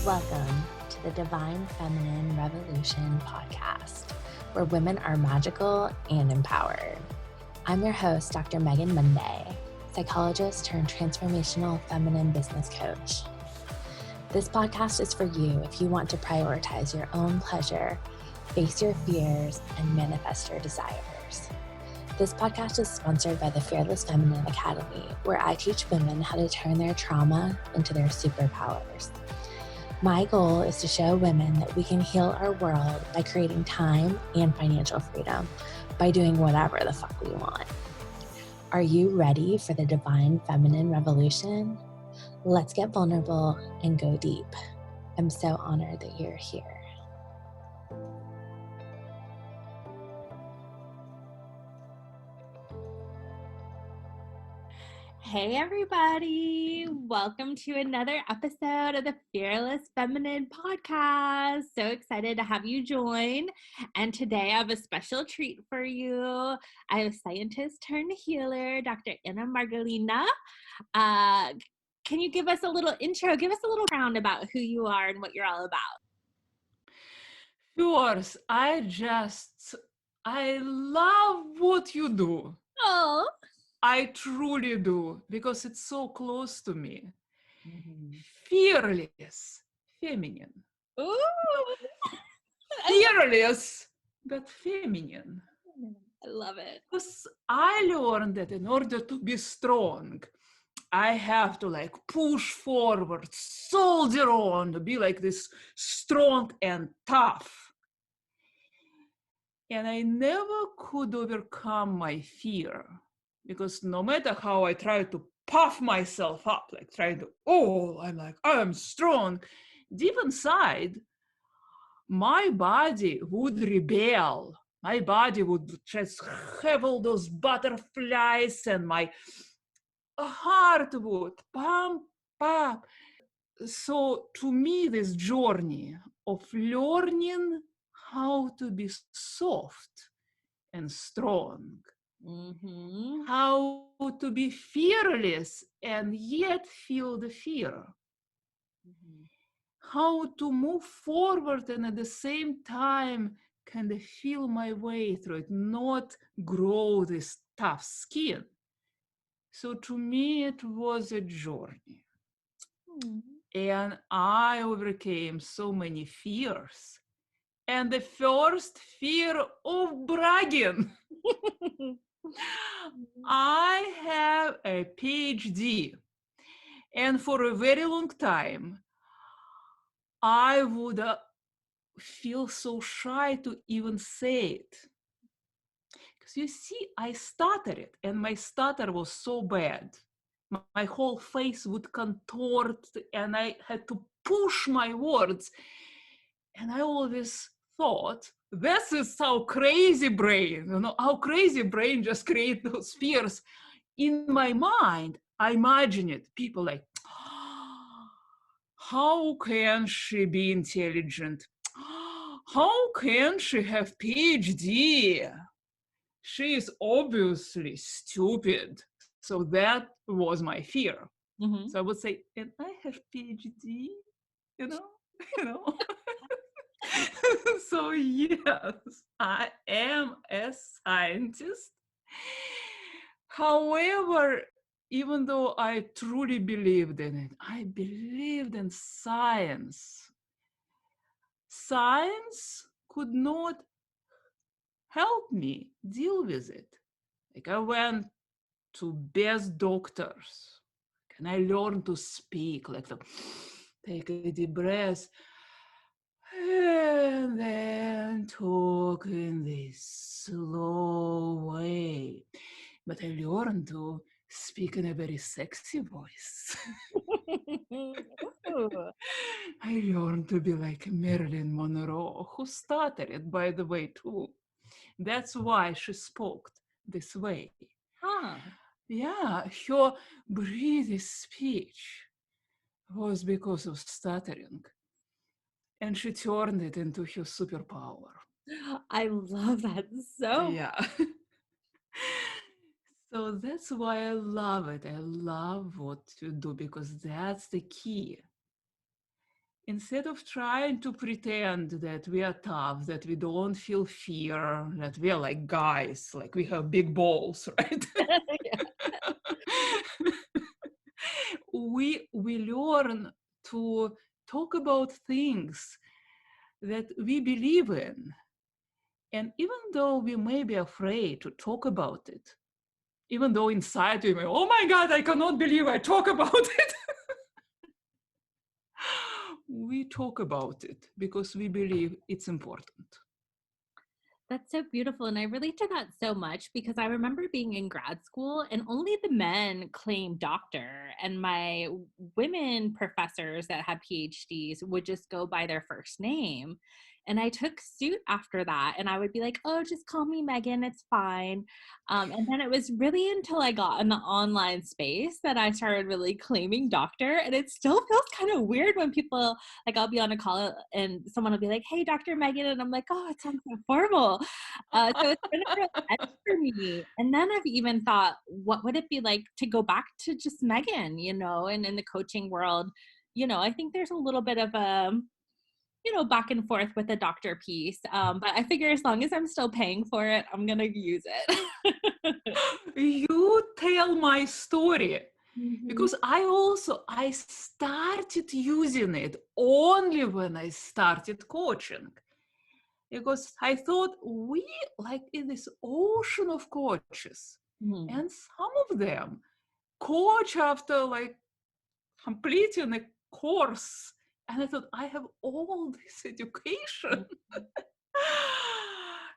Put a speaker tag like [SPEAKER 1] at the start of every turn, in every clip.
[SPEAKER 1] Welcome to the Divine Feminine Revolution podcast, where women are magical and empowered. I'm your host, Dr. Megan Monday, psychologist turned transformational feminine business coach. This podcast is for you if you want to prioritize your own pleasure, face your fears, and manifest your desires. This podcast is sponsored by the Fearless Feminine Academy, where I teach women how to turn their trauma into their superpowers. My goal is to show women that we can heal our world by creating time and financial freedom by doing whatever the fuck we want. Are you ready for the Divine Feminine Revolution? Let's get vulnerable and go deep. I'm so honored that you're here. Hey everybody, welcome to another episode of the Fearless Feminine podcast. So excited to have you join. And today I have a special treat for you. I have scientist turned healer, Dr. Margolina. Can you give us a little intro, give us a little background about who you are and what you're all about?
[SPEAKER 2] Sure, I love what you do.
[SPEAKER 1] Oh,
[SPEAKER 2] I truly do, because it's so close to me.
[SPEAKER 1] mm-hmm.
[SPEAKER 2] Fearless, feminine.
[SPEAKER 1] Ooh.
[SPEAKER 2] Fearless, but feminine.
[SPEAKER 1] I love it.
[SPEAKER 2] Because I learned that in order to be strong, I have to push forward, soldier on, be like this strong and tough. And I never could overcome my fear, because no matter how I try to puff myself up, I'm strong, deep inside, my body would rebel. My body would just have all those butterflies, and my heart would pump up. So to me, this journey of learning how to be soft and strong,
[SPEAKER 1] Mm-hmm.
[SPEAKER 2] how to be fearless and yet feel the fear,
[SPEAKER 1] Mm-hmm.
[SPEAKER 2] how to move forward and at the same time kind of feel my way through it, not grow this tough skin. So to me, it was a journey.
[SPEAKER 1] Mm-hmm.
[SPEAKER 2] And I overcame so many fears. And the first fear of bragging. I have a PhD. And for a very long time, I would feel so shy to even say it. Because you see, I stuttered, and my stutter was so bad. My whole face would contort, and I had to push my words. And I always thought, this is how crazy brain, how crazy brain just create those fears. In my mind, I imagine it, people like, how can she be intelligent? How can she have PhD? She is obviously stupid. So that was my fear.
[SPEAKER 1] Mm-hmm.
[SPEAKER 2] So I would say, and I have PhD, you know, you know. So yes, I am a scientist. However, even though I truly believed in it, I believed in science. Science could not help me deal with it. I went to best doctors, and I learned to speak, take a deep breath, and then talk in this slow way. But I learned to speak in a very sexy voice. I learned to be like Marilyn Monroe, who stuttered, by the way, too. That's why she spoke this way.
[SPEAKER 1] Huh.
[SPEAKER 2] Yeah, her British speech was because of stuttering. And she turned it into her superpower.
[SPEAKER 1] I love that so.
[SPEAKER 2] Yeah. So that's why I love it. I love what you do, because that's the key. instead of trying to pretend that we are tough, that we don't feel fear, that we are like guys, like we have big balls, right? we learn to talk about things that we believe in. And even though we may be afraid to talk about it, even though inside we may, oh my God, I cannot believe I talk about it. We talk about it because we believe it's important.
[SPEAKER 3] That's so beautiful. And I relate to that so much because I remember being in grad school and only the men claimed doctor. And my women professors that had PhDs would just go by their first name. And I took suit after that. And I would be like, oh, just call me Megan. It's fine. And then it was really until I got in the online space that I started really claiming doctor. And it still feels kind of weird when people, like, I'll be on a call and someone will be like, hey, Dr. Megan. And I'm like, oh, it sounds so formal. So it's been a real edge for me. And then I've even thought, what would it be like to go back to just Megan, and in the coaching world, I think there's a little bit of a, back and forth with the doctor piece. But I figure as long as I'm still paying for it, I'm going to use it.
[SPEAKER 2] You tell my story.
[SPEAKER 3] Mm-hmm.
[SPEAKER 2] Because I started using it only when I started coaching. Because I thought we like in this ocean of coaches,
[SPEAKER 3] Mm-hmm.
[SPEAKER 2] and some of them coach after like completing a course. And I thought, I have all this education.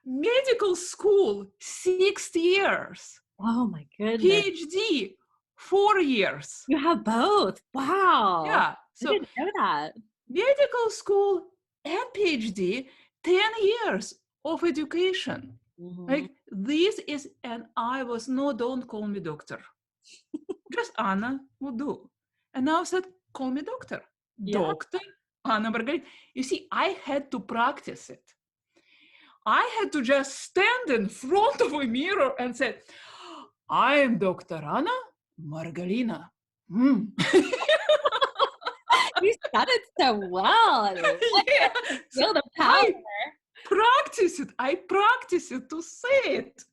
[SPEAKER 2] Medical school, 6 years.
[SPEAKER 3] Oh my goodness.
[SPEAKER 2] PhD, 4 years.
[SPEAKER 3] You have both. Wow.
[SPEAKER 2] Yeah.
[SPEAKER 3] I didn't know that.
[SPEAKER 2] Medical school and PhD, 10 years of education.
[SPEAKER 3] Mm-hmm.
[SPEAKER 2] Like this is, and I was, no, don't call me doctor. Just Anna would do. And now I said, call me doctor.
[SPEAKER 3] Yeah.
[SPEAKER 2] Doctor Anna Margolina. You see, I had to practice it. I had to just stand in front of a mirror and say, I am Dr. Anna Margolina.
[SPEAKER 3] You said it so well.
[SPEAKER 2] Yeah.
[SPEAKER 3] Feel the power.
[SPEAKER 2] I practice it to say it.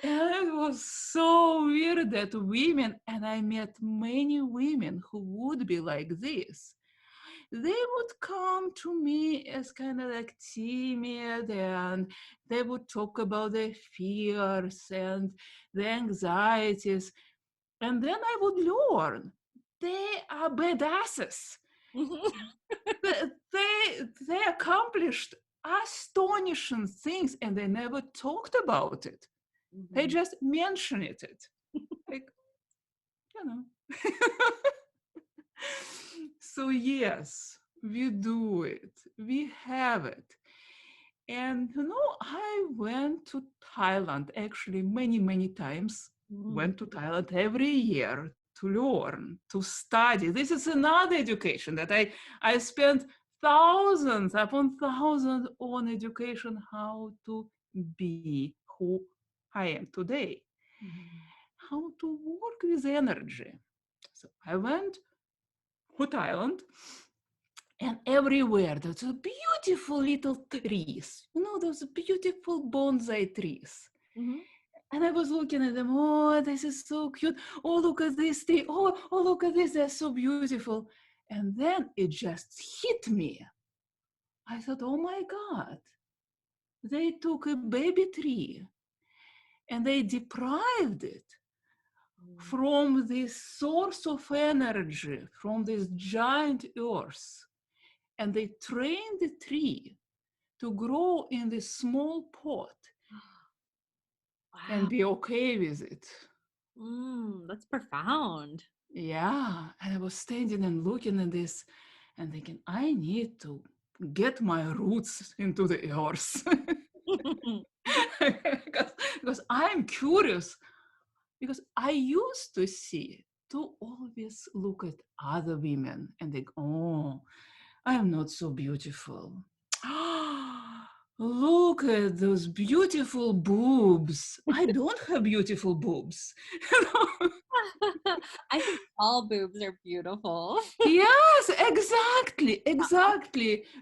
[SPEAKER 2] And it was so weird that women, and I met many women who would be like this. They would come to me as kind of like timid, and they would talk about their fears and the anxieties. And then I would learn they are badasses. They accomplished astonishing things, and they never talked about it. Mm-hmm. They just mentioned it. Like, So yes, we do it. We have it. And I went to Thailand actually many times. Went to Thailand every year to learn, to study. This is another education that I spent thousands upon thousands on education, how to be who I am today, how to work with energy. So I went to Thailand, and everywhere there's beautiful little trees, those beautiful bonsai trees. Mm-hmm. And I was looking at them, oh, this is so cute. Oh, look at this tree. Oh, look at this, they're so beautiful. And then it just hit me. I thought, oh my God, they took a baby tree and they deprived it from this source of energy, from this giant earth. And they trained the tree to grow in this small pot. Wow. And be okay with it.
[SPEAKER 3] That's profound.
[SPEAKER 2] Yeah. And I was standing and looking at this and thinking, I need to get my roots into the earth. because I'm curious. Because I used to always look at other women and think, oh, I am not so beautiful. Look at those beautiful boobs. I don't have beautiful boobs.
[SPEAKER 3] I think all boobs are beautiful.
[SPEAKER 2] Yes, exactly.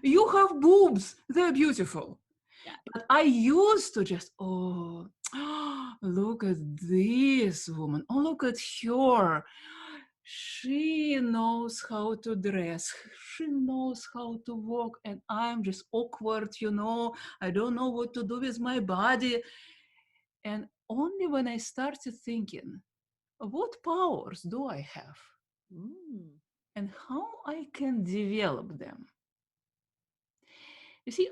[SPEAKER 2] You have boobs, they're beautiful.
[SPEAKER 3] Yeah.
[SPEAKER 2] But I used to just, look at this woman. Oh, look at her. She knows how to dress. She knows how to walk. And I'm just awkward, I don't know what to do with my body. And only when I started thinking, what powers do I have?
[SPEAKER 3] Mm.
[SPEAKER 2] And how I can develop them. You see,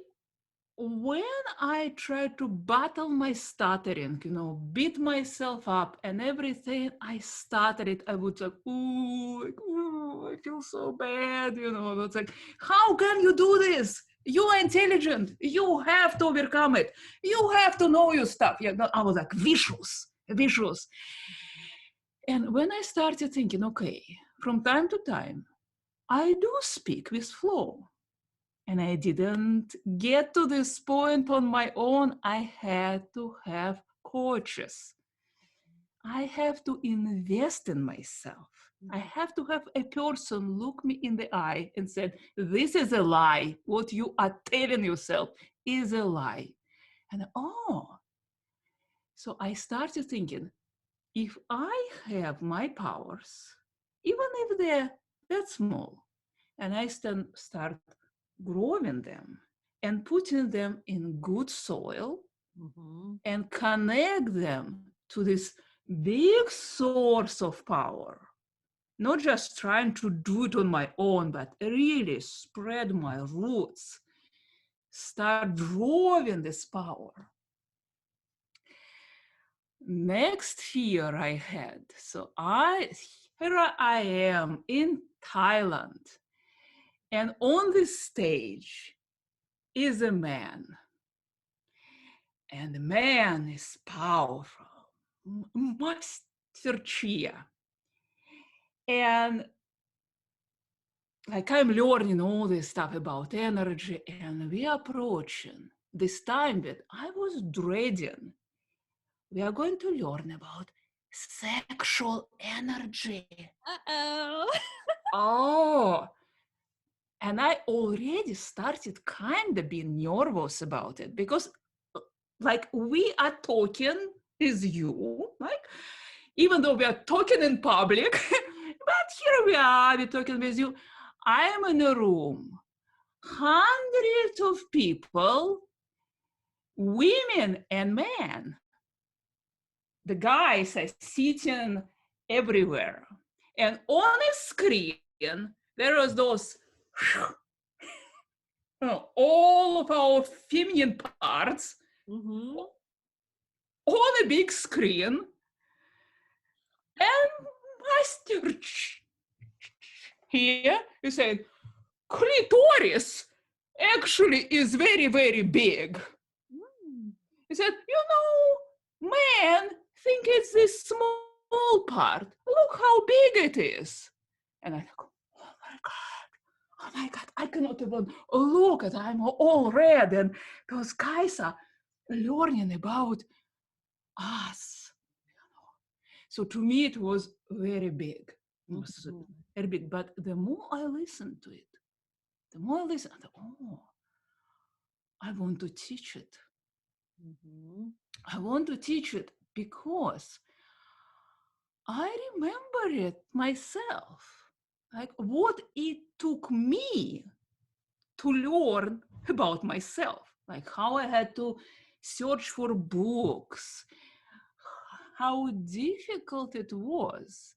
[SPEAKER 2] when I try to battle my stuttering, beat myself up and everything I stuttered, I would like, ooh, I feel so bad, It's like, how can you do this? You are intelligent. You have to overcome it. You have to know your stuff. Yeah, I was like, vicious. And when I started thinking, okay, from time to time, I do speak with flow. And I didn't get to this point on my own. I had to have coaches. I have to invest in myself. I have to have a person look me in the eye and said, this is a lie. What you are telling yourself is a lie. And so I started thinking, if I have my powers, even if they're that small, and I start growing them and putting them in good soil and connect them to this big source of power, not just trying to do it on my own, but really spread my roots, start drawing this power. Next fear I had, here I am in Thailand, and on this stage is a man. And the man is powerful, Master Chia. And like I'm learning all this stuff about energy, and we are approaching this time that I was dreading. We are going to learn about sexual energy.
[SPEAKER 3] Uh-oh.
[SPEAKER 2] Oh, and I already started kind of being nervous about it because like we are talking is you, like even though we are talking in public, but here we are, we're talking with you. I am in a room, hundreds of people, women and men. The guys are sitting everywhere. And on a screen, there was those, all of our feminine parts on a big screen. And Master here is saying, clitoris actually is very, very big. He said, men think it's this small part. Look how big it is. And I thought, oh my God, I cannot even look at it. I'm all red. And those guys are learning about us. So to me, it was very big. It was very big. But the more I listened to it, I thought, I want to teach it. I want to teach it because I remember it myself, like what it took me to learn about myself, like how I had to search for books, how difficult it was.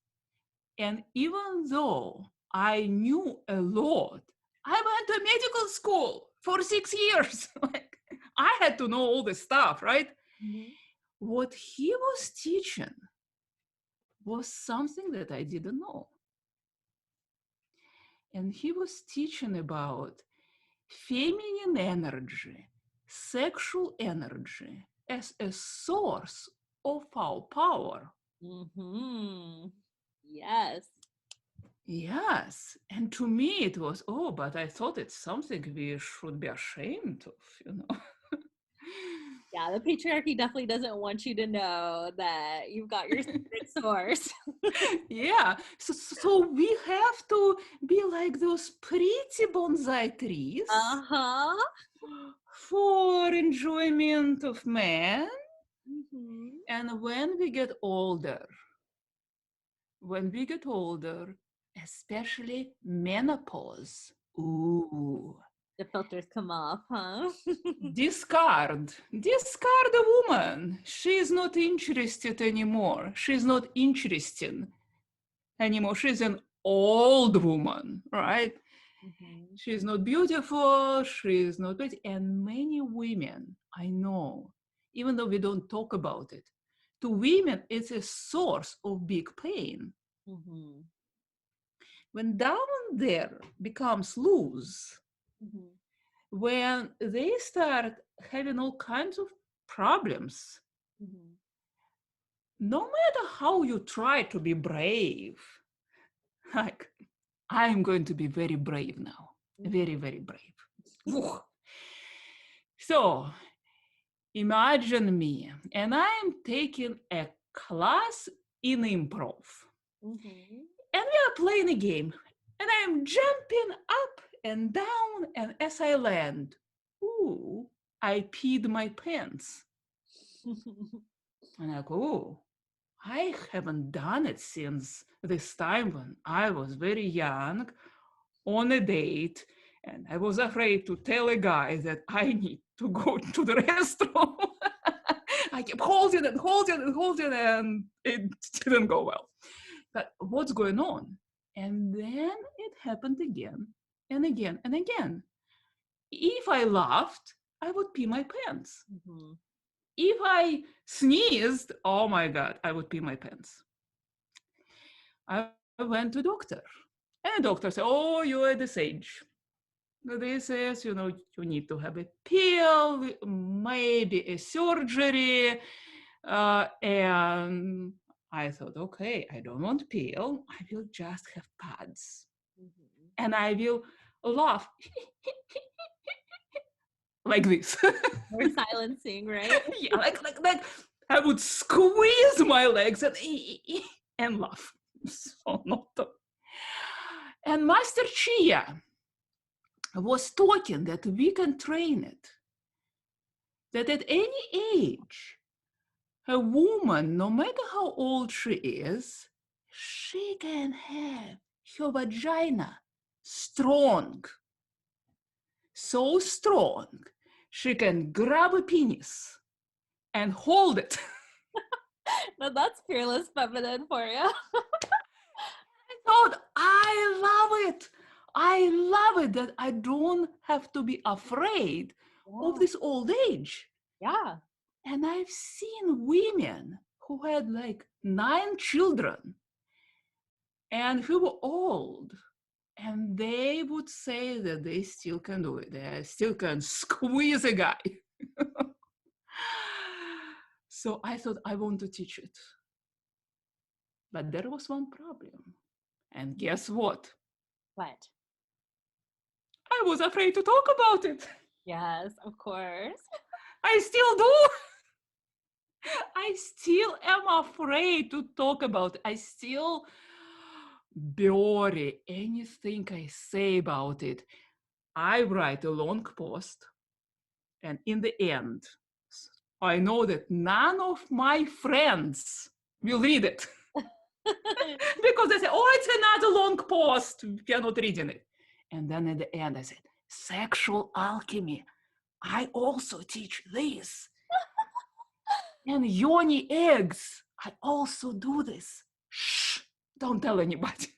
[SPEAKER 2] And even though I knew a lot, I went to medical school for 6 years. Like, I had to know all this stuff, right? What he was teaching was something that I didn't know. And he was teaching about feminine energy, sexual energy as a source of our power.
[SPEAKER 3] Yes.
[SPEAKER 2] Yes. And to me it was, but I thought it's something we should be ashamed of,
[SPEAKER 3] Yeah, the patriarchy definitely doesn't want you to know that you've got your secret source.
[SPEAKER 2] Yeah, so we have to be like those pretty bonsai trees
[SPEAKER 3] Uh-huh.
[SPEAKER 2] for enjoyment of man.
[SPEAKER 3] Mm-hmm.
[SPEAKER 2] And when we get older, especially menopause, ooh,
[SPEAKER 3] The filters come off, huh?
[SPEAKER 2] discard a woman. She's not interested anymore. She's not interesting anymore. She's an old woman, right?
[SPEAKER 3] Mm-hmm.
[SPEAKER 2] She's not beautiful, she's not pretty. And many women I know, even though we don't talk about it, to women, it's a source of big pain.
[SPEAKER 3] Mm-hmm.
[SPEAKER 2] When down there becomes loose,
[SPEAKER 3] Mm-hmm.
[SPEAKER 2] when they start having all kinds of problems,
[SPEAKER 3] Mm-hmm.
[SPEAKER 2] no matter how you try to be brave, like I'm going to be very brave now, very, very brave. Whew. So imagine me, and I'm taking a class in improv,
[SPEAKER 3] Mm-hmm.
[SPEAKER 2] and we are playing a game, and I'm jumping up and down, and as I land, ooh, I peed my pants. And I go, oh, I haven't done it since this time when I was very young on a date, and I was afraid to tell a guy that I need to go to the restroom. I kept holding and holding and holding, and it didn't go well. But what's going on? And then it happened again and again and again. If I laughed, I would pee my pants.
[SPEAKER 3] Mm-hmm.
[SPEAKER 2] If I sneezed, oh my God, I would pee my pants. I went to doctor, and the doctor said, oh, you're at this age. This is, you need to have a pill, maybe a surgery. And I thought, okay, I don't want pill. I will just have pads.
[SPEAKER 3] Mm-hmm.
[SPEAKER 2] And I will laugh like this.
[SPEAKER 3] More silencing, right?
[SPEAKER 2] Yeah, like I would squeeze my legs and laugh. So not to. And Master Chia was talking that we can train it, that at any age, a woman, no matter how old she is, she can have her vagina strong, so strong, she can grab a penis and hold it.
[SPEAKER 3] Now that's fearless feminine for you.
[SPEAKER 2] I thought, I love it. I love it that I don't have to be afraid of this old age.
[SPEAKER 3] Yeah.
[SPEAKER 2] And I've seen women who had like 9 children and who were old, and they would say that they still can do it. They still can squeeze a guy. So I thought I want to teach it. But there was one problem. And guess what?
[SPEAKER 3] What?
[SPEAKER 2] I was afraid to talk about it.
[SPEAKER 3] Yes, of course.
[SPEAKER 2] I still do. I still am afraid to talk about it. I still bury anything I say about it. I write a long post, and in the end, I know that none of my friends will read it. Because they say, oh, it's another long post. We are not reading it. And then at the end, I said, sexual alchemy. I also teach this. And yoni eggs. I also do this. Shh, don't tell anybody.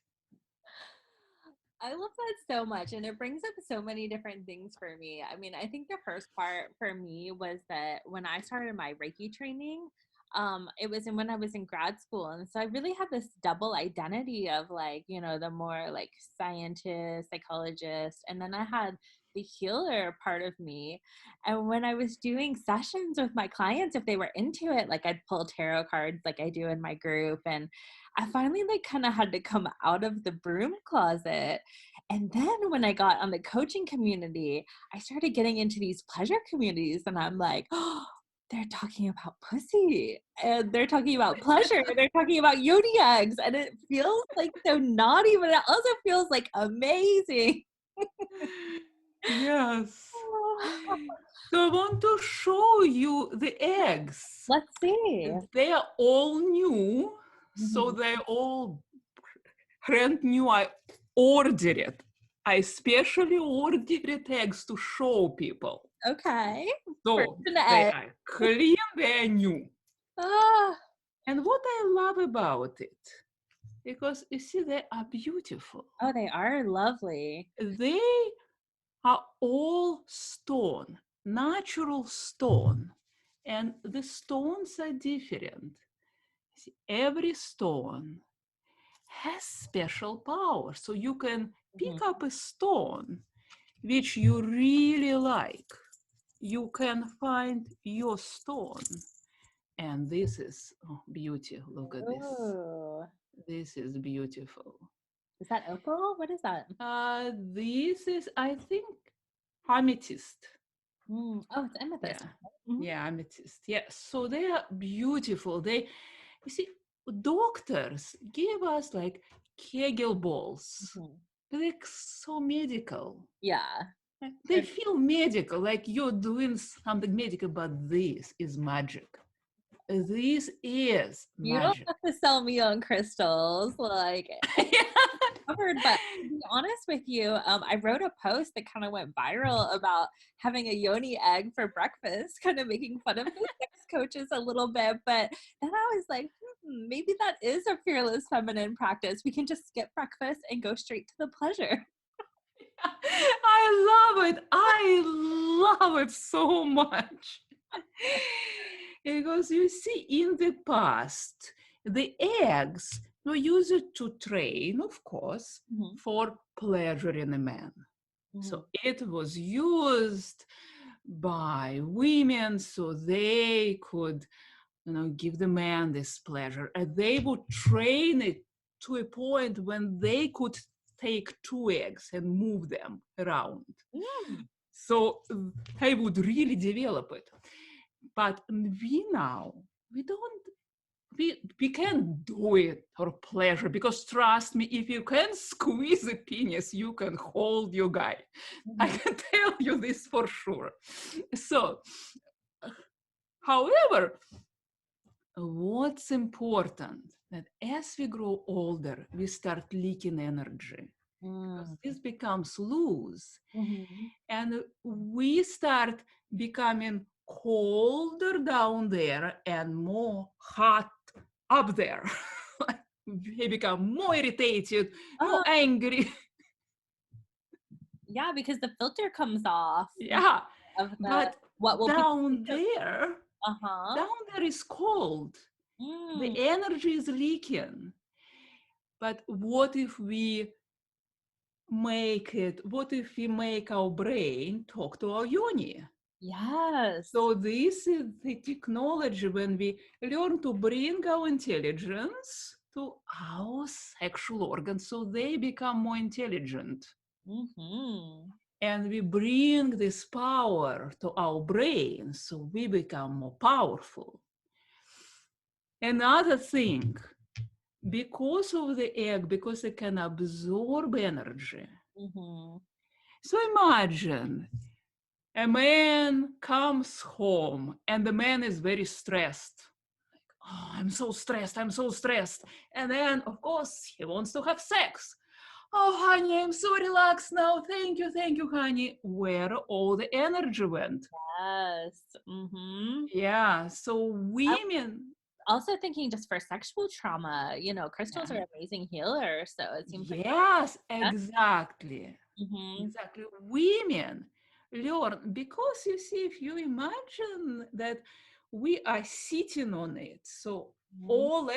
[SPEAKER 3] I love that so much. And it brings up so many different things for me. I mean, I think the first part for me was that when I started my Reiki training, it was when I was in grad school. And so I really had this double identity of like, the more like scientist, psychologist, and then I had the healer part of me. And when I was doing sessions with my clients, if they were into it, like I'd pull tarot cards like I do in my group. And I finally like kind of had to come out of the broom closet And then when I got on the coaching community, I started getting into these pleasure communities, and I'm like, oh, they're talking about pussy, and they're talking about pleasure, and they're talking about yoni eggs, and it feels like so naughty, but it also feels like amazing.
[SPEAKER 2] Yes. So I want to show you the eggs.
[SPEAKER 3] Let's see.
[SPEAKER 2] They are all new, so
[SPEAKER 3] Mhm.
[SPEAKER 2] they're all brand new. I ordered it. I specially ordered eggs to show people.
[SPEAKER 3] Okay. First
[SPEAKER 2] So
[SPEAKER 3] an
[SPEAKER 2] they
[SPEAKER 3] egg.
[SPEAKER 2] are clean, they are new.
[SPEAKER 3] Ah,
[SPEAKER 2] And what I love about it, because you see, they are beautiful.
[SPEAKER 3] oh, they are lovely.
[SPEAKER 2] They are all stone, natural stone. And the stones are different. See, every stone has special power. So you can pick up a stone which you really like. You can find your stone. And this is beauty. Look at this.
[SPEAKER 3] Oh,
[SPEAKER 2] This is beautiful.
[SPEAKER 3] is that opal? What is that?
[SPEAKER 2] This is, I think, amethyst.
[SPEAKER 3] Oh, it's amethyst.
[SPEAKER 2] Yeah. Yeah, amethyst. Yeah. So they are beautiful. You see, doctors give us like Kegel balls. They're so medical.
[SPEAKER 3] Yeah.
[SPEAKER 2] They feel medical, like you're doing something medical, but this is magic. This is
[SPEAKER 3] You don't
[SPEAKER 2] magic.
[SPEAKER 3] have to sell me on crystals, like covered. But to be honest with you, I wrote a post that kind of went viral about having a yoni egg for breakfast, kind of making fun of the sex coaches a little bit. But then I was like, maybe that is a fearless feminine practice. We can just skip breakfast and go straight to the pleasure.
[SPEAKER 2] I love it. I love it so much. Because you see, in the past, the eggs were used to train, of course, for pleasuring a man. So it was used by women so they could, give the man this pleasure. And they would train it to a point when they could take 2 eggs and move them around. So they would really develop it. But we can't do it for pleasure, because trust me, if you can squeeze a penis, you can hold your guy. I can tell you this for sure. So, however, what's important that as we grow older, we start leaking energy. Because this becomes loose. And we start becoming colder down there and more hot up there. We become more irritated, more angry.
[SPEAKER 3] Yeah, because the filter comes off.
[SPEAKER 2] Yeah,
[SPEAKER 3] Of the,
[SPEAKER 2] but
[SPEAKER 3] what will
[SPEAKER 2] down there is cold. The
[SPEAKER 3] Mm.
[SPEAKER 2] energy is leaking. But what if we make our brain talk to our yoni?
[SPEAKER 3] Yes.
[SPEAKER 2] So this is the technology when we learn to bring our intelligence to our sexual organs so they become more intelligent. And we bring this power to our brain so we become more powerful. Another thing, because of the egg, because it can absorb energy. So imagine a man comes home and the man is very stressed. Oh, I'm so stressed. And then, of course, he wants to have sex. Oh, honey, I'm so relaxed now. Thank you, honey. Where all the energy went?
[SPEAKER 3] Yes.
[SPEAKER 2] Yeah, so women.
[SPEAKER 3] Also thinking just for sexual trauma, crystals are amazing healers. So it seems like.
[SPEAKER 2] Yes, exactly. Exactly. Women learn, because you see, if you imagine that we are sitting on it, so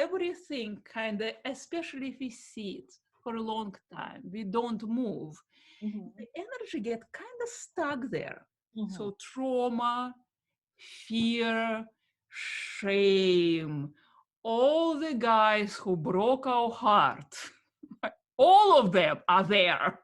[SPEAKER 2] everything kind of, especially if we sit for a long time, we don't move, the energy get kind of stuck there. So trauma, fear, shame, all the guys who broke our heart, all of them are there.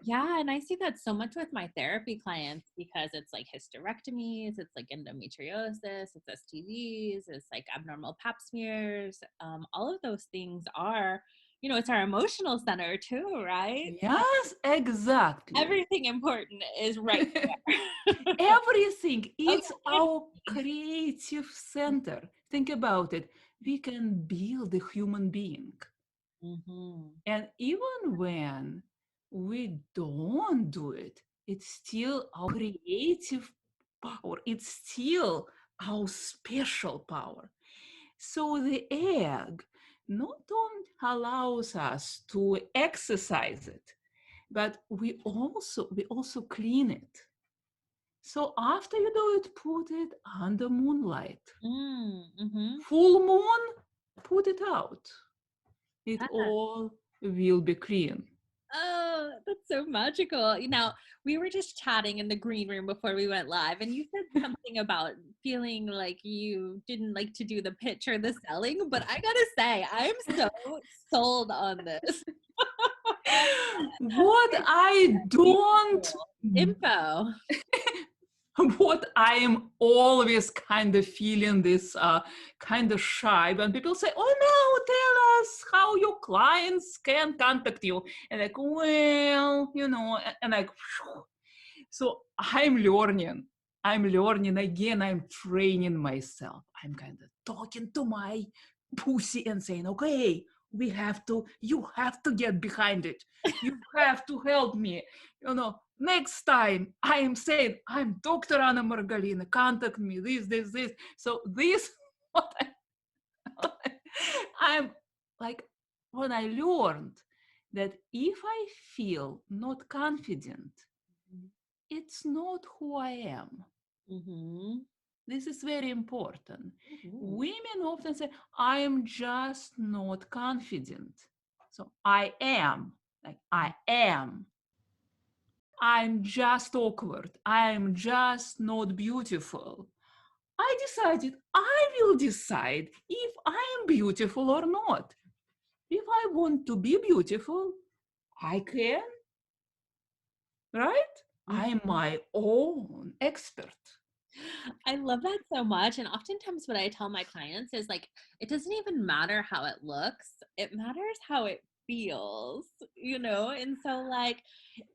[SPEAKER 3] Yeah, and I see that so much with my therapy clients because it's like hysterectomies, it's like endometriosis, it's STDs, it's like abnormal pap smears. All of those things are, it's our emotional center too, right?
[SPEAKER 2] Yes, exactly.
[SPEAKER 3] Everything important is right there.
[SPEAKER 2] Everything,
[SPEAKER 3] Oh,
[SPEAKER 2] it's our creative center. Think about it. We can build a human being.
[SPEAKER 3] yeah. Hmm.
[SPEAKER 2] And even when we don't do it, it's still our creative power. It's still our special power. So the egg not only allows us to exercise it, but we also clean it. So after you do it, put it under moonlight.
[SPEAKER 3] Mm-hmm.
[SPEAKER 2] Full moon, put it out. It all will be clean.
[SPEAKER 3] Oh, that's so magical. We were just chatting in the green room before we went live, and you said something about feeling like you didn't like to do the pitch or the selling, but I gotta say, I'm so sold on this.
[SPEAKER 2] What I don't,
[SPEAKER 3] Info.
[SPEAKER 2] what I am always kind of feeling this kind of shy when people say, "Oh no, tell us how your clients can contact you," and like, well, and like, phew. So I'm learning again. I'm training myself. I'm kind of talking to my pussy and saying, okay, you have to get behind it. You have to help me. Next time I am saying, I'm Dr. Anna Margolina, contact me, this. So this, what I'm like, when I learned that if I feel not confident, it's not who I am.
[SPEAKER 3] Mm-hmm.
[SPEAKER 2] This is very important.
[SPEAKER 3] Mm-hmm.
[SPEAKER 2] Women often say, I'm just not confident. So I am, like, I am. I'm just awkward. I'm just not beautiful. I decided I will decide if I am beautiful or not. If I want to be beautiful, I can, right? I'm my own expert.
[SPEAKER 3] I love that so much. And oftentimes, what I tell my clients is like, it doesn't even matter how it looks, it matters how it feels. And so, like,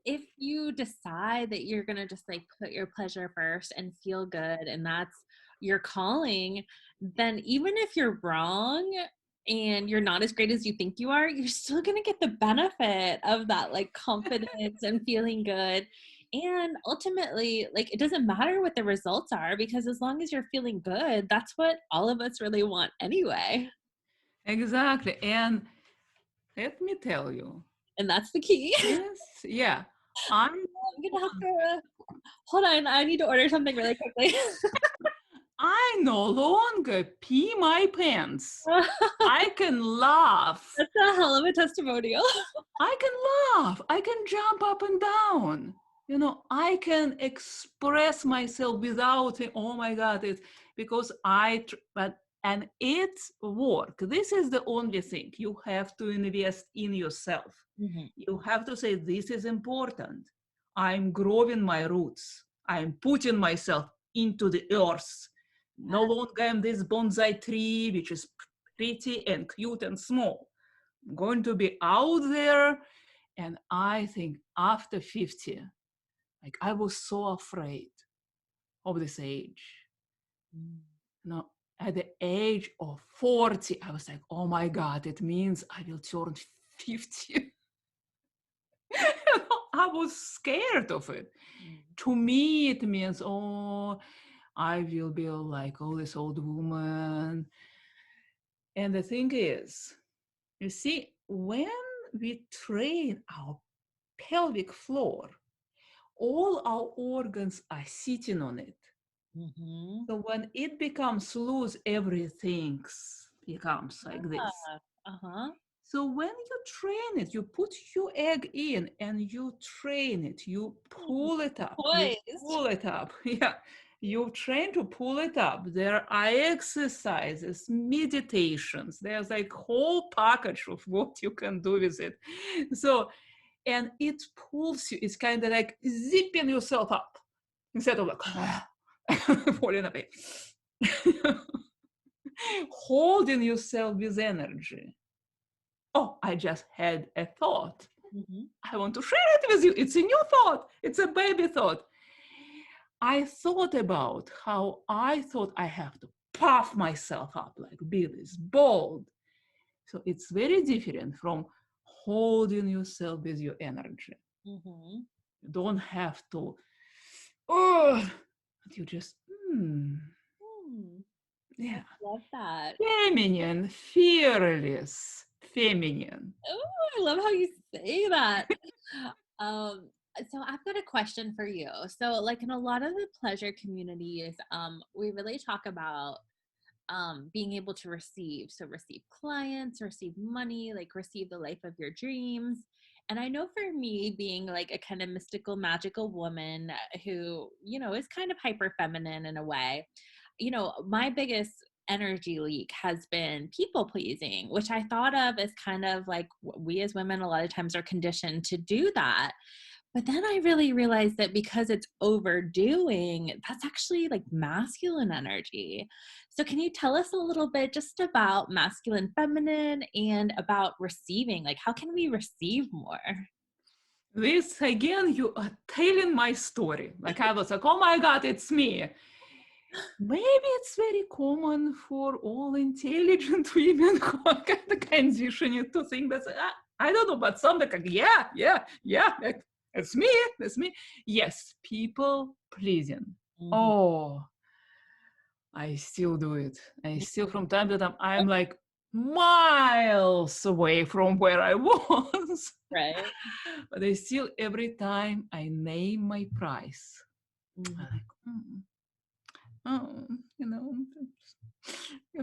[SPEAKER 3] if you decide that you're going to just like put your pleasure first and feel good, and that's your calling, then even if you're wrong and you're not as great as you think you are, you're still going to get the benefit of that like confidence and feeling good. And ultimately, like, it doesn't matter what the results are, because as long as you're feeling good, that's what all of us really want anyway.
[SPEAKER 2] Exactly. And let me tell you,
[SPEAKER 3] And that's the key.
[SPEAKER 2] yes, yeah, I'm
[SPEAKER 3] I'm gonna have to hold on. I need to order something really quickly.
[SPEAKER 2] I no longer pee my pants. I can laugh.
[SPEAKER 3] That's a hell of a testimonial.
[SPEAKER 2] I can laugh. I can jump up and down. I can express myself without it. Oh my God, it's because and it's work. This is the only thing. You have to invest in yourself.
[SPEAKER 3] Mm-hmm.
[SPEAKER 2] You have to say, this is important. I'm growing my roots. I'm putting myself into the earth. No longer am this bonsai tree, which is pretty and cute and small. I'm going to be out there. And I think after 50, like, I was so afraid of this age. At the age of 40, I was like, oh my God, it means I will turn 50. I was scared of it. To me, it means, oh, I will be like all this old woman. And the thing is, you see, when we train our pelvic floor, all our organs are sitting on it.
[SPEAKER 3] Mm-hmm.
[SPEAKER 2] So when it becomes loose, everything becomes like this.
[SPEAKER 3] Uh-huh.
[SPEAKER 2] So when you train it, you put your egg in and you train it, you pull it up, you pull it up. Yeah, you train to pull it up. There are exercises, meditations. There's like whole package of what you can do with it. So, and it pulls you. It's kind of like zipping yourself up instead of like falling away. Holding yourself with energy. Oh, I just had a thought.
[SPEAKER 3] Mm-hmm.
[SPEAKER 2] I want to share it with you. It's a new thought. It's a baby thought. I thought about how I thought I have to puff myself up, like be this bold. So it's very different from holding yourself with your energy.
[SPEAKER 3] Mm-hmm.
[SPEAKER 2] You don't have to, oh, you just, yeah.
[SPEAKER 3] I love that.
[SPEAKER 2] Feminine, fearless, feminine.
[SPEAKER 3] Oh, I love how you say that. Um, so I've got a question for you. So, like in a lot of the pleasure communities, we really talk about being able to receive. So, receive clients, receive money, like receive the life of your dreams. And I know for me, being like a kind of mystical, magical woman who, you know, is kind of hyper feminine in a way, you know, my biggest energy leak has been people pleasing, which I thought of as kind of like we as women a lot of times are conditioned to do that. But then I really realized that because it's overdoing, that's actually like masculine energy. So can you tell us a little bit just about masculine, feminine, and about receiving? Like, how can we receive more?
[SPEAKER 2] This again, you are telling my story. Like I was like, oh my God, it's me. Maybe it's very common for all intelligent women who are kind of conditioned to think that, I don't know, but something like, yeah, like, it's me. Yes, people pleasing.
[SPEAKER 3] Mm-hmm.
[SPEAKER 2] Oh, I still do it. I still, from time to time, I'm like miles away from where I was.
[SPEAKER 3] Right.
[SPEAKER 2] But I still, every time I name my price,
[SPEAKER 3] Mm-hmm.
[SPEAKER 2] I'm like,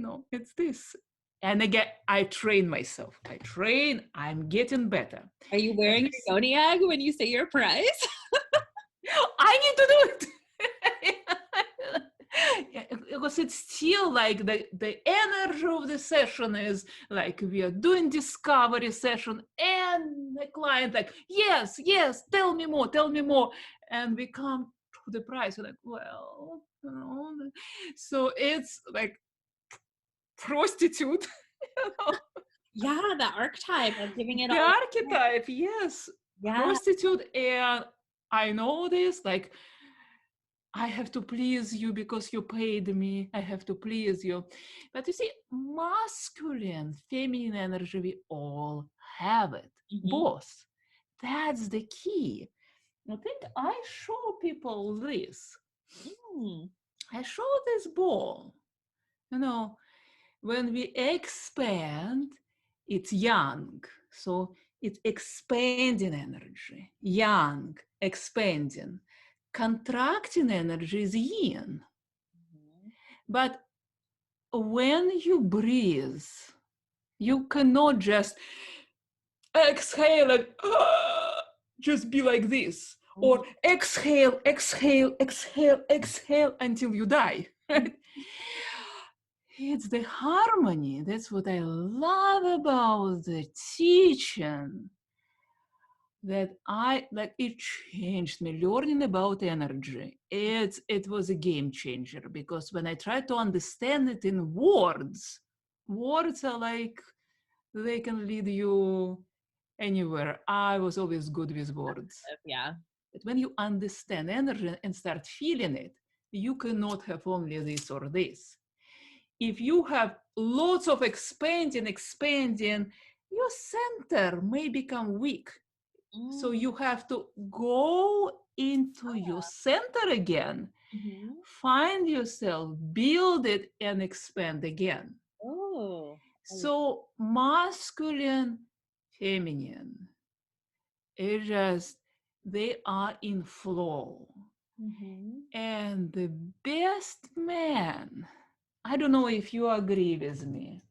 [SPEAKER 2] oh, it's this. And again, I train myself. I'm getting better.
[SPEAKER 3] Are you wearing your yoni egg when you say your price?
[SPEAKER 2] I need to do it. Because it's still like the energy of the session is like we are doing discovery session and the client like, yes, tell me more. And we come to the price. We're like, well, so it's like prostitute.
[SPEAKER 3] Yeah, the archetype of giving it
[SPEAKER 2] The
[SPEAKER 3] all.
[SPEAKER 2] archetype, yes.
[SPEAKER 3] Yeah.
[SPEAKER 2] Prostitute, and I know this, like, I have to please you because you paid me. I have to please you. But you see, masculine, feminine energy, we all have it, both. That's the key. I think I show people this. I show this ball. When we expand, it's yang. So it's expanding energy, yang, expanding. Contracting energy is yin. But when you breathe, you cannot just exhale and just be like this. Or exhale until you die. Right? It's the harmony. That's what I love about the teaching. That it changed me. Learning about energy, it was a game changer, because when I tried to understand it in words are like, they can lead you anywhere. I was always good with words.
[SPEAKER 3] Yeah.
[SPEAKER 2] But when you understand energy and start feeling it, you cannot have only this or this. If you have lots of expanding, your center may become weak. So you have to go into your center again, find yourself, build it, and expand again. So masculine, feminine, it's just, they are in flow. And the best men, I don't know if you agree with me,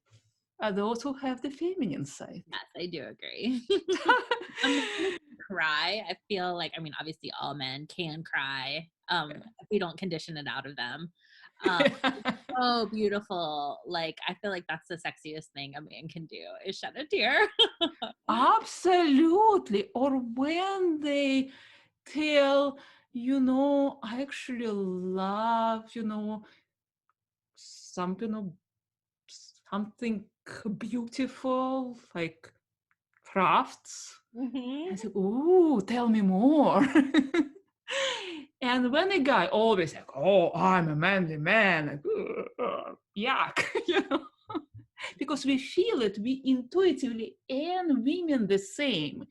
[SPEAKER 2] are those who have the feminine side.
[SPEAKER 3] Yes, I do agree. Cry. I feel like, I mean, obviously all men can cry if we don't condition it out of them. So beautiful. Like, I feel like that's the sexiest thing a man can do is shed a tear.
[SPEAKER 2] Absolutely. Or when they tell, I actually love, something beautiful, like crafts. I said, ooh, tell me more. And when a guy always like, oh, I'm a manly man, like, yuck, because we feel it, we intuitively, and women the same.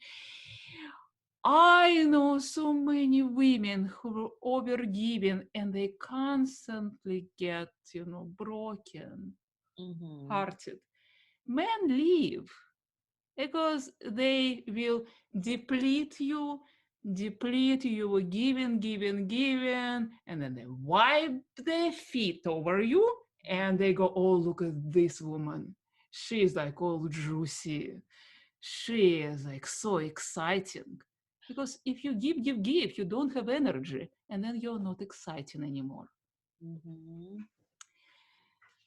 [SPEAKER 2] I know so many women who are overgiving and they constantly get, broken hearted. Men leave because they will deplete you giving, and then they wipe their feet over you and they go, oh, look at this woman. She's like all juicy. She is like so exciting. Because if you give, you don't have energy and then you're not exciting anymore.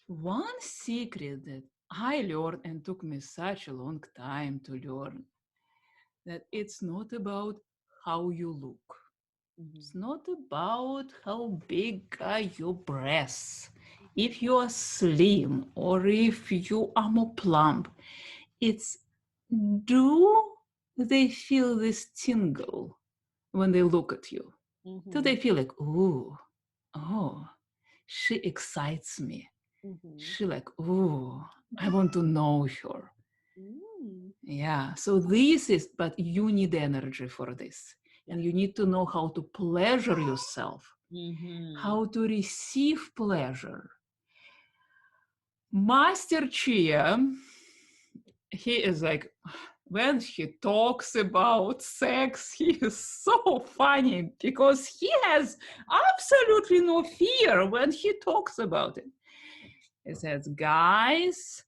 [SPEAKER 2] One secret that I learned and took me such a long time to learn, that it's not about how you look. It's not about how big are your breasts. If you are slim or if you are more plump, it's do they feel this tingle when they look at you? Do they feel like, ooh, oh, she excites me. She like, ooh, I want to know her. Yeah, so this is, but you need energy for this. And you need to know how to pleasure yourself, how to receive pleasure. Master Chia, he is like, when he talks about sex, he is so funny because he has absolutely no fear when he talks about it. He says, guys,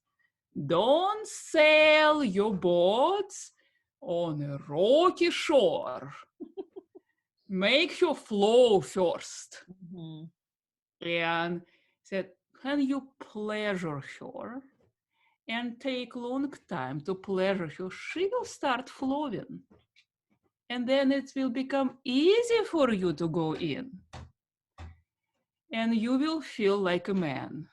[SPEAKER 2] don't sail your boats on a rocky shore. Make her flow first. And said, can you pleasure her and take long time to pleasure her? She will start flowing. And then it will become easy for you to go in. And you will feel like a man.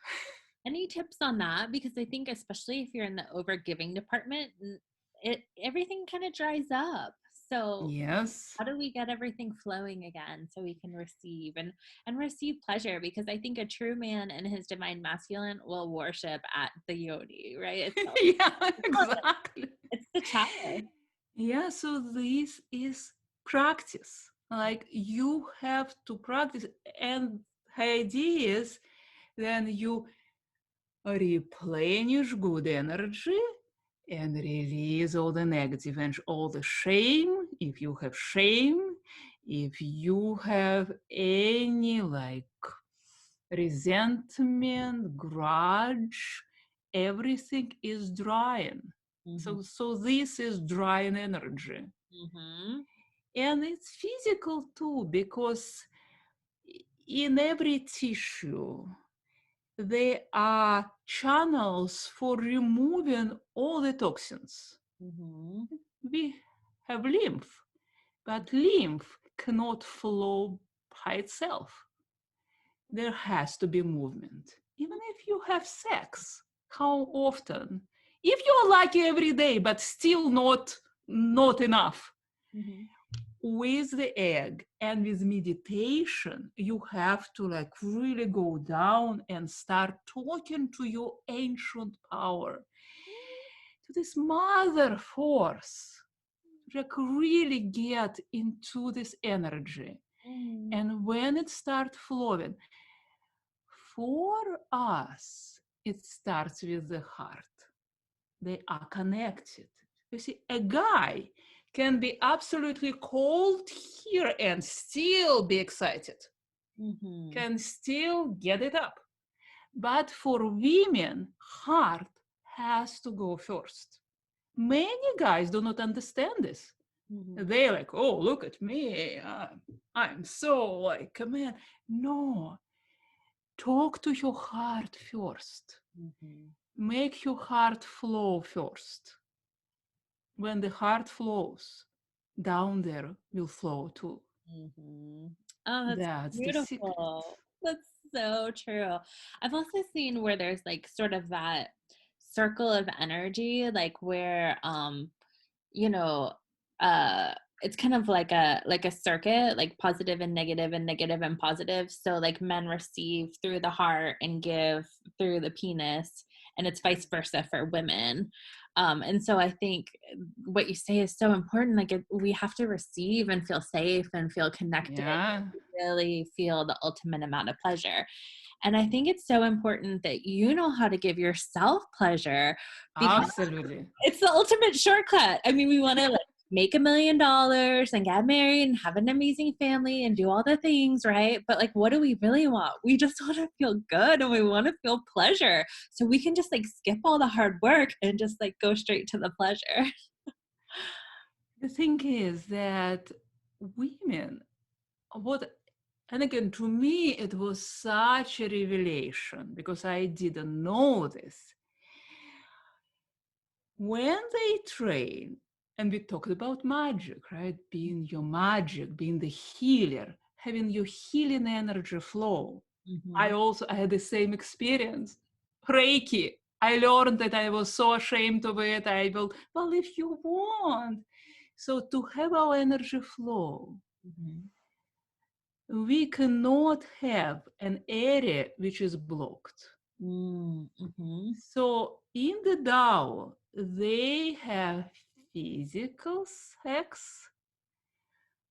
[SPEAKER 3] Any tips on that? Because I think especially if you're in the overgiving department, everything kind of dries up. So
[SPEAKER 2] yes,
[SPEAKER 3] how do we get everything flowing again so we can receive and receive pleasure? Because I think a true man in his divine masculine will worship at the yoni, right?
[SPEAKER 2] yeah, exactly.
[SPEAKER 3] It's the child.
[SPEAKER 2] Yeah, so this is practice. Like you have to practice, and the idea is then you replenish good energy and release all the negative and all the shame. If you have shame, if you have any like resentment, grudge, everything is drying. So this is drying energy. And it's physical too, because in every tissue, there are channels for removing all the toxins. We have lymph, but lymph cannot flow by itself. There has to be movement. Even if you have sex, how often? If you're lucky every day, but still not enough. With the egg and with meditation, you have to like really go down and start talking to your ancient power, to this mother force, like really get into this energy. And when it starts flowing, for us, it starts with the heart. They are connected. You see, a guy can be absolutely cold here and still be excited, can still get it up. But for women, heart has to go first. Many guys do not understand this. They're like, oh, look at me. I'm so like a man. No, talk to your heart first.
[SPEAKER 3] Mhm.
[SPEAKER 2] Make your heart flow first. When the heart flows, down there will flow too.
[SPEAKER 3] Mhm. Oh, that's
[SPEAKER 2] That's the secret.
[SPEAKER 3] beautiful. That's so true. I've also seen where there's like sort of that circle of energy, like where you know, uh it's kind of like a circuit, like positive and negative and negative and positive. So like men receive through the heart and give through the penis, and it's vice versa for women. And so I think what you say is so important. Like we have to receive and feel safe and feel connected,
[SPEAKER 2] Yeah,
[SPEAKER 3] really feel the ultimate amount of pleasure. And I think it's so important that you know how to give yourself pleasure, because
[SPEAKER 2] absolutely.
[SPEAKER 3] it's the ultimate shortcut. I mean, we want to like make $1 million and get married and have an amazing family and do all the things, right? But like, what do we really want? We just want to feel good and we want to feel pleasure. So we can just like skip all the hard work and just like go straight to the pleasure.
[SPEAKER 2] The thing is that women, what, and again, to me, it was such a revelation because I didn't know this. When they train, and we talked about magic, right? Being your magic, being the healer, having your healing energy flow.
[SPEAKER 3] Mm-hmm.
[SPEAKER 2] I had the same experience. Reiki. I learned that I was so ashamed of it. Well, if you want. So to have our energy flow,
[SPEAKER 3] Mm-hmm.
[SPEAKER 2] we cannot have an area which is blocked.
[SPEAKER 3] Mm-hmm.
[SPEAKER 2] So in the Tao, they have physical sex,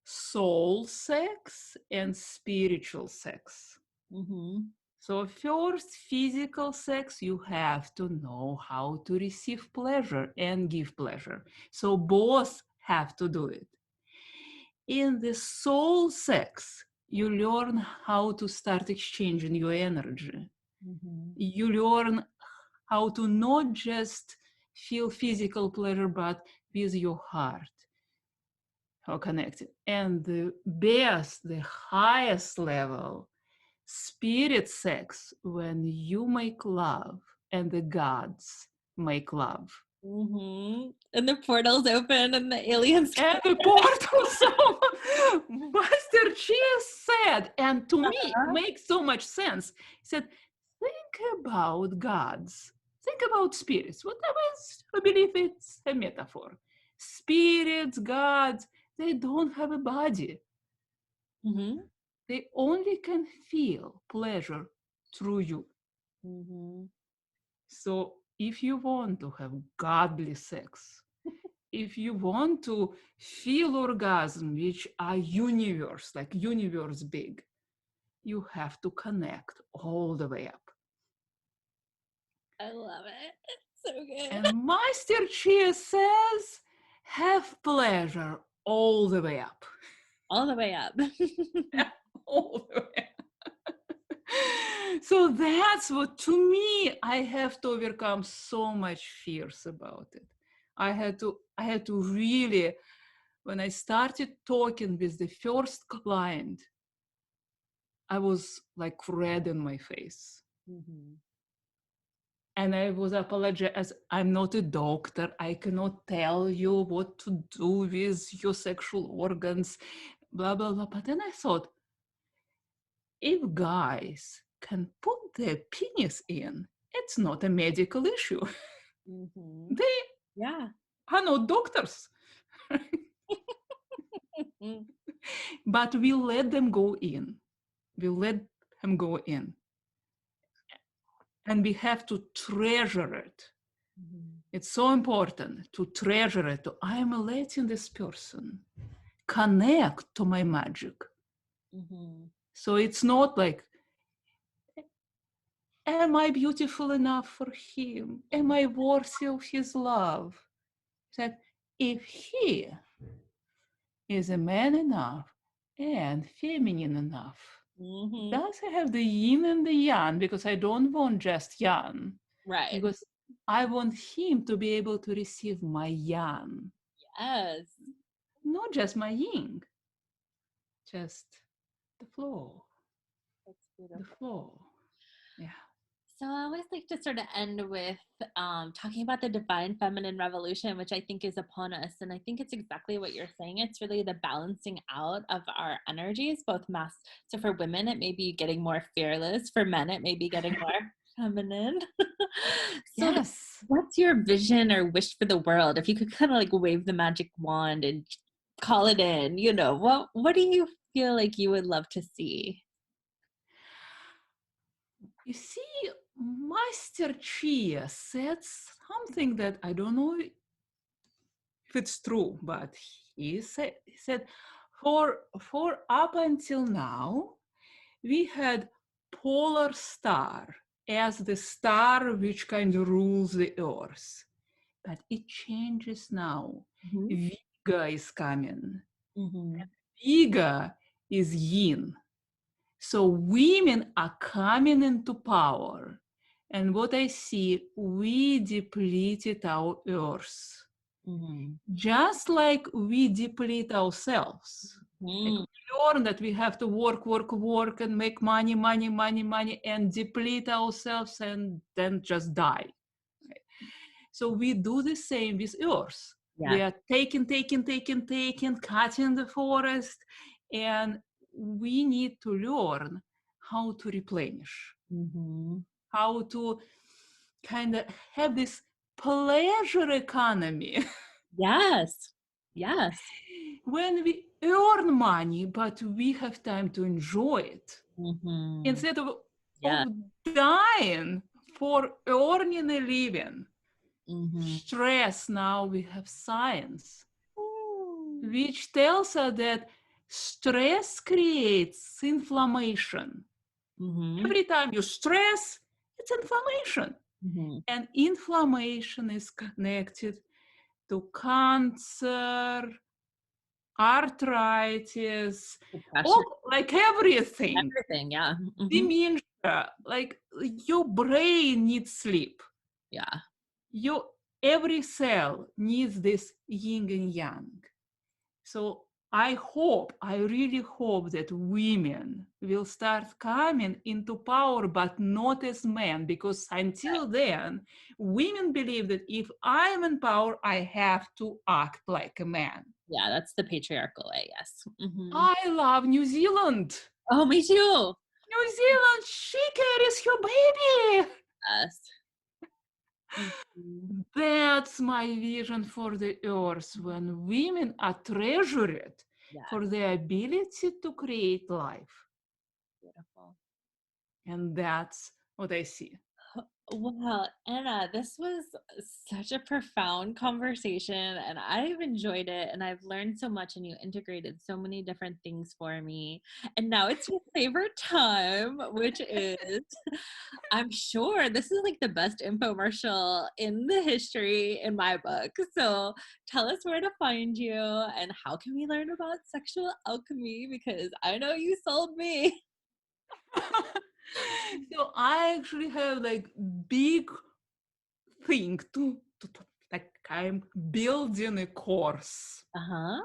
[SPEAKER 2] soul sex, and spiritual sex.
[SPEAKER 3] Mm-hmm.
[SPEAKER 2] So first, physical sex, you have to know how to receive pleasure and give pleasure. So both have to do it. In the soul sex, you learn how to start exchanging your energy.
[SPEAKER 3] Mm-hmm.
[SPEAKER 2] You learn how to not just feel physical pleasure, but with your heart, how connected. And the best, the highest level, spirit sex, when you make love and the gods make love.
[SPEAKER 3] Mm-hmm. And the portals open and the aliens
[SPEAKER 2] And the portal, so Master Chi said, and to me, makes so much sense. He said, think about gods, think about spirits, whatever is, I believe it's a metaphor. Spirits, gods, they don't have a body.
[SPEAKER 3] Mm-hmm.
[SPEAKER 2] They only can feel pleasure through you.
[SPEAKER 3] Mm-hmm.
[SPEAKER 2] So if you want to have godly sex, if you want to feel orgasm, which are universe, like universe big, you have to connect all the way up.
[SPEAKER 3] I love it. It's so good.
[SPEAKER 2] And Master Chia says, have pleasure all the way up.
[SPEAKER 3] All the way up.
[SPEAKER 2] All the way up. So that's what, to me, I have to overcome so much fears about it. I had to really, when I started talking with the first client, I was like red in my face.
[SPEAKER 3] Mm-hmm.
[SPEAKER 2] And I was apologizing. I'm not a doctor. I cannot tell you what to do with your sexual organs, blah, blah, blah. But then I thought, if guys can put their penis in, it's not a medical issue.
[SPEAKER 3] Mm-hmm.
[SPEAKER 2] They
[SPEAKER 3] Yeah.
[SPEAKER 2] are not doctors.
[SPEAKER 3] Mm-hmm.
[SPEAKER 2] But we let them go in. We let him go in. And we have to treasure it. It's so important to treasure it. I'm letting this person connect to my magic.
[SPEAKER 3] Mm-hmm.
[SPEAKER 2] So it's not like, am I beautiful enough for him? Am I worthy of his love? That if he is a man enough and feminine enough,
[SPEAKER 3] Mm-hmm.
[SPEAKER 2] does he have the yin and the yang? Because I don't want just yang.
[SPEAKER 3] Right.
[SPEAKER 2] Because I want him to be able to receive my yang,
[SPEAKER 3] Yes.
[SPEAKER 2] not just my yin, just the flow,
[SPEAKER 3] That's
[SPEAKER 2] the
[SPEAKER 3] beautiful.
[SPEAKER 2] flow. Yeah.
[SPEAKER 3] So I always like to sort of end with talking about the divine feminine revolution, which I think is upon us. And I think it's exactly what you're saying. It's really the balancing out of our energies, both mass. So for women, it may be getting more fearless. For men, it may be getting more feminine. So
[SPEAKER 2] Yes.
[SPEAKER 3] what's your vision or wish for the world? If you could kind of like wave the magic wand and call it in, what do you feel like you would love to see?
[SPEAKER 2] You see, Master Chia said something that I don't know if it's true, but he said for up until now, we had polar star as the star which kind of rules the earth. But it changes now.
[SPEAKER 3] Mm-hmm.
[SPEAKER 2] Vega is coming.
[SPEAKER 3] Mm-hmm.
[SPEAKER 2] Vega is yin. So women are coming into power. And what I see, we depleted our earth.
[SPEAKER 3] Mm-hmm.
[SPEAKER 2] Just like we deplete ourselves. Like
[SPEAKER 3] Mm-hmm.
[SPEAKER 2] we learn that we have to work, and make money, and deplete ourselves and then just die. So we do the same with earth. We
[SPEAKER 3] Yes.
[SPEAKER 2] are taking, cutting the forest, and we need to learn how to replenish,
[SPEAKER 3] Mm-hmm.
[SPEAKER 2] how to kind of have this pleasure economy.
[SPEAKER 3] Yes. Yes.
[SPEAKER 2] When we earn money, but we have time to enjoy it.
[SPEAKER 3] Mm-hmm.
[SPEAKER 2] Instead
[SPEAKER 3] Yeah.
[SPEAKER 2] of dying for earning a living.
[SPEAKER 3] Mm-hmm.
[SPEAKER 2] Stress, now we have science,
[SPEAKER 3] Ooh.
[SPEAKER 2] which tells us that stress creates inflammation.
[SPEAKER 3] Mm-hmm.
[SPEAKER 2] Every time you stress, it's inflammation.
[SPEAKER 3] Mm-hmm.
[SPEAKER 2] And inflammation is connected to cancer, arthritis,
[SPEAKER 3] Depression.
[SPEAKER 2] all, like everything.
[SPEAKER 3] Everything. Yeah. Mm-hmm.
[SPEAKER 2] Dementia, like your brain needs sleep.
[SPEAKER 3] Yeah.
[SPEAKER 2] Your every cell needs this yin and yang. So I really hope that women will start coming into power, but not as men, because until then, women believe that if I'm in power, I have to act like a man.
[SPEAKER 3] Yeah. That's the patriarchal way. Yes. Mm-hmm.
[SPEAKER 2] I love New Zealand.
[SPEAKER 3] Oh, me too.
[SPEAKER 2] New Zealand, she carries her baby.
[SPEAKER 3] Yes. Mm-hmm.
[SPEAKER 2] That's my vision for the earth, when women are treasured
[SPEAKER 3] Yeah.
[SPEAKER 2] for their ability to create life.
[SPEAKER 3] Beautiful.
[SPEAKER 2] And that's what I see.
[SPEAKER 3] Well, Anna, this was such a profound conversation, and I've enjoyed it, and I've learned so much, and you integrated so many different things for me. And now it's your favorite time, which is, I'm sure this is like the best infomercial in the history in my book. So tell us where to find you, and how can we learn about sexual alchemy? Because I know you sold me.
[SPEAKER 2] So I actually have like big thing to like I'm building a course
[SPEAKER 3] Uh-huh.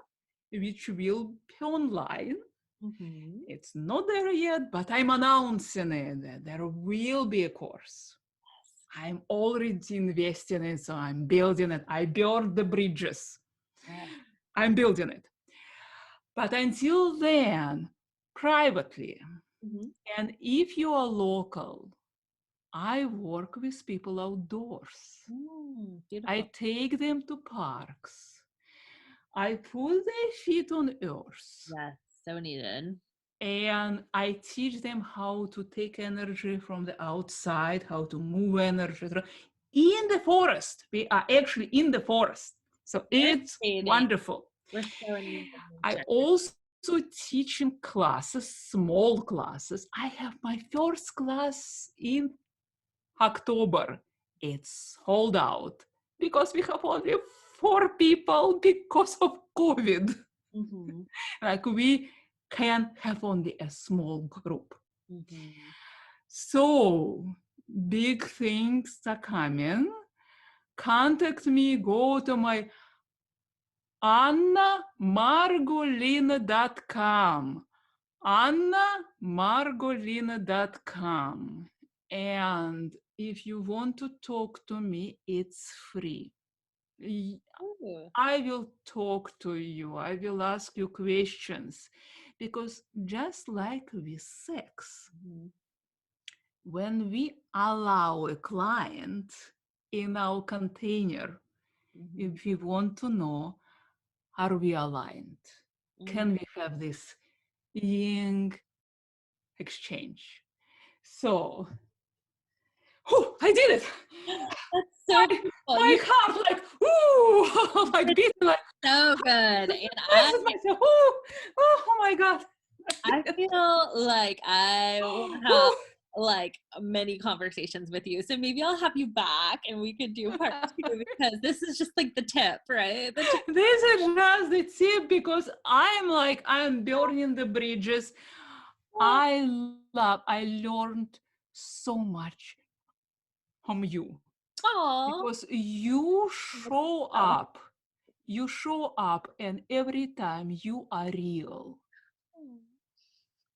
[SPEAKER 2] which will be online.
[SPEAKER 3] Mm-hmm.
[SPEAKER 2] It's not there yet, but I'm announcing it that there will be a course. I'm already investing in it, so I'm building it. I built the bridges.
[SPEAKER 3] Yeah.
[SPEAKER 2] I'm building it. But until then, privately,
[SPEAKER 3] Mm-hmm.
[SPEAKER 2] and if you are local, I work with people outdoors. I
[SPEAKER 3] Beautiful.
[SPEAKER 2] take them to parks. I put their feet on earth.
[SPEAKER 3] Yes, so needed.
[SPEAKER 2] And I teach them how to take energy from the outside, how to move energy in the forest. We are actually in the forest. So it's
[SPEAKER 3] Meditating.
[SPEAKER 2] wonderful.
[SPEAKER 3] We're so in need of
[SPEAKER 2] I
[SPEAKER 3] nature.
[SPEAKER 2] also teach in classes, small classes. I have my first class in October. It's sold out because we have only 4 people because of COVID.
[SPEAKER 3] Mm-hmm.
[SPEAKER 2] Like we can have only a small group.
[SPEAKER 3] Mm-hmm.
[SPEAKER 2] So big things are coming. Contact me, go to my annamargolina.com. annamargolina.com. And if you want to talk to me, it's free.
[SPEAKER 3] Ooh.
[SPEAKER 2] I will talk to you. I will ask you questions. Because just like with sex,
[SPEAKER 3] Mm-hmm.
[SPEAKER 2] when we allow a client in our container,
[SPEAKER 3] Mm-hmm.
[SPEAKER 2] if we want to know, are we aligned?
[SPEAKER 3] Mm-hmm.
[SPEAKER 2] Can we have this yin exchange? So, oh, I did it!
[SPEAKER 3] That's so beautiful.
[SPEAKER 2] My
[SPEAKER 3] You
[SPEAKER 2] heart, like, ooh, like
[SPEAKER 3] did
[SPEAKER 2] beating, like,
[SPEAKER 3] so good. And
[SPEAKER 2] this is myself. Oh my God.
[SPEAKER 3] I feel like I want to have like many conversations with you. So maybe I'll have you back and we could do part 2 because this is just like the tip, right? The tip.
[SPEAKER 2] This is just the tip because I'm burning the bridges. I learned so much from you
[SPEAKER 3] Aw.
[SPEAKER 2] because you show up. You show up, and every time you are real.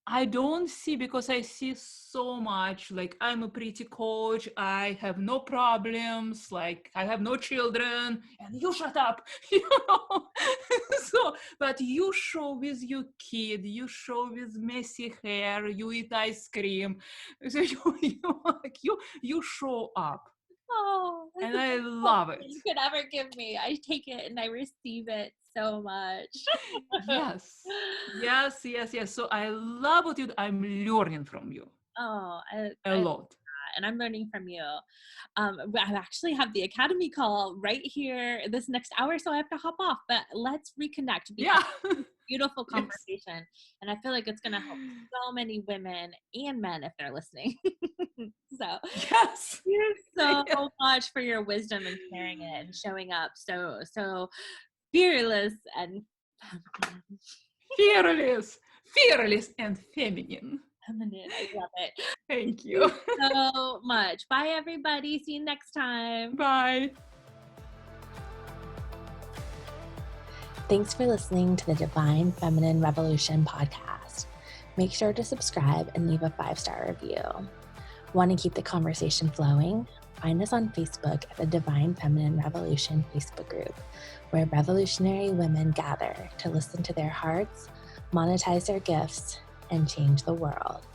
[SPEAKER 2] I don't see, because I see so much, like, I'm a pretty coach, I have no problems, like, I have no children, and you shut up, you know. So, but you show with your kid, you show with messy hair, you eat ice cream, so you show up,
[SPEAKER 3] Oh, that's
[SPEAKER 2] and
[SPEAKER 3] the
[SPEAKER 2] I
[SPEAKER 3] best
[SPEAKER 2] love
[SPEAKER 3] compliment
[SPEAKER 2] it.
[SPEAKER 3] you could ever give me. I take it and I receive it so much.
[SPEAKER 2] Yes, yes. So I love what I'm learning from you
[SPEAKER 3] Oh,
[SPEAKER 2] a
[SPEAKER 3] I
[SPEAKER 2] lot.
[SPEAKER 3] and I'm learning from you. I actually have the Academy call right here this next hour, so I have to hop off. But let's reconnect because
[SPEAKER 2] Yeah.
[SPEAKER 3] it's a beautiful
[SPEAKER 2] Yes.
[SPEAKER 3] conversation, and I feel like it's going to help so many women and men if they're listening. So
[SPEAKER 2] Yes.
[SPEAKER 3] thank you so
[SPEAKER 2] Yes.
[SPEAKER 3] much for your wisdom and sharing it and showing up so fearless and
[SPEAKER 2] Fearless and feminine.
[SPEAKER 3] feminine. I love it. Thank
[SPEAKER 2] Thank
[SPEAKER 3] you
[SPEAKER 2] you.
[SPEAKER 3] so much. Bye, everybody. See you next time.
[SPEAKER 2] Bye.
[SPEAKER 1] Thanks for listening to the Divine Feminine Revolution podcast. Make sure to subscribe and leave a 5-star review. Want to keep the conversation flowing? Find us on Facebook at the Divine Feminine Revolution Facebook group, where revolutionary women gather to listen to their hearts, monetize their gifts, and change the world.